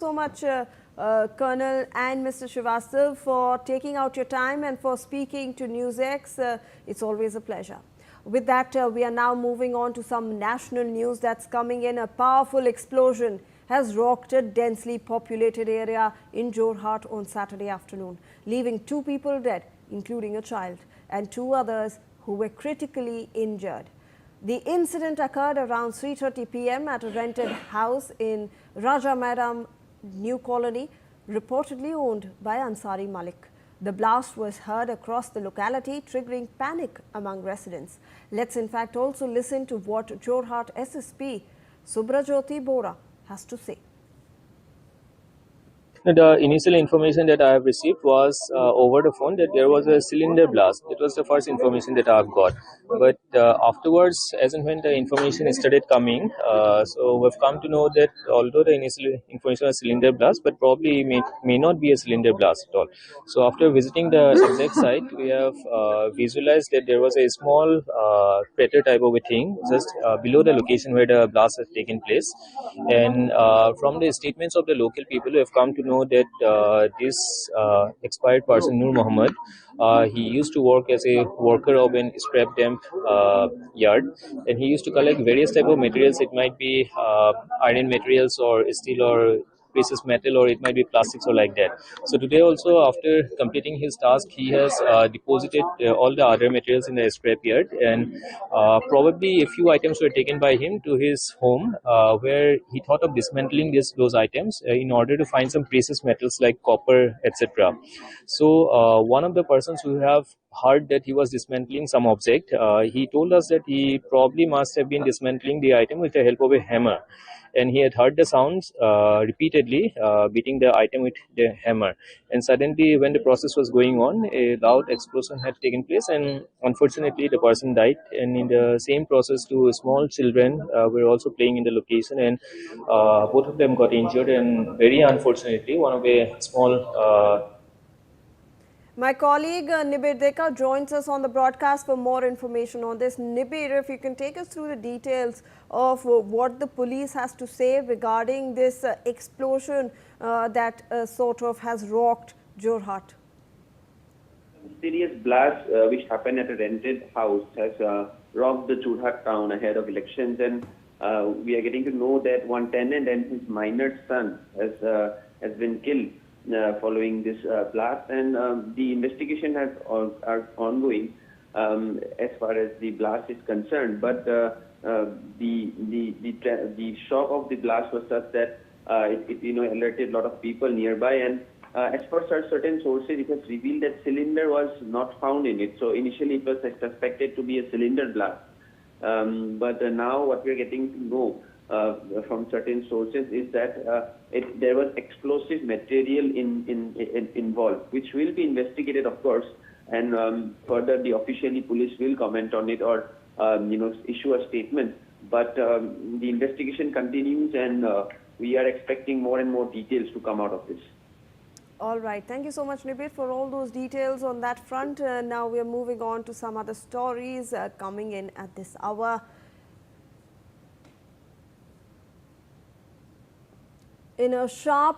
So much, Colonel and Mr. Srivastav, for taking out your time and for speaking to NewsX. It's always a pleasure. With that, we are now moving on to some national news that's coming in. A powerful explosion has rocked a densely populated area in Jorhat on Saturday afternoon, leaving 2 people dead, including a child, and 2 others who were critically injured. The incident occurred around 3:30 p.m. at a rented house in Rajamaidam New Colony, reportedly owned by Ansari Malik. The blast was heard across the locality, triggering panic among residents. Let's in fact also listen to what Jorhat SSP Subhrajyoti Bora has to say. The initial information that I have received was over the phone that there was a cylinder blast. It was the first information that I've got. But afterwards, as and when the information started coming, so we've come to know that although the initial information was cylinder blast, but probably may not be a cylinder blast at all. So after visiting the exact site, we have visualized that there was a small crater type of a thing just below the location where the blast has taken place. And from the statements of the local people, we have come to know that this expired person, Nur Muhammad, he used to work as a worker of an scrap dump yard, and he used to collect various type of materials. It might be iron materials or steel or precious metal, or it might be plastics or like that. So today also, after completing his task, he has deposited all the other materials in the scrap yard, and probably a few items were taken by him to his home, where he thought of dismantling those items in order to find some precious metals like copper, etc. So one of the persons who have heard that he was dismantling some object, he told us that he probably must have been dismantling the item with the help of a hammer, and he had heard the sounds repeatedly beating the item with the hammer. And suddenly, when the process was going on, a loud explosion had taken place, and unfortunately the person died. And in the same process, 2 small children were also playing in the location, and both of them got injured, and very unfortunately one of a small My colleague Nibir Deka joins us on the broadcast for more information on this. Nibir, if you can take us through the details of what the police has to say regarding this explosion that sort of has rocked Jorhat. Mysterious blast which happened at a rented house has rocked the Jorhat town ahead of elections, and we are getting to know that one tenant and his minor son has been killed following this blast, and the investigation are ongoing as far as the blast is concerned. But the shock of the blast was such that it alerted a lot of people nearby, and as per certain sources, it has revealed that cylinder was not found in it. So initially, it was suspected to be a cylinder blast, but now what we are getting to know from certain sources is that there was explosive material involved, which will be investigated, of course, and further the officially police will comment on it or issue a statement. But the investigation continues, and we are expecting more and more details to come out of this. All right. Thank you so much, Nibir, for all those details on that front. Now we are moving on to some other stories coming in at this hour. In a sharp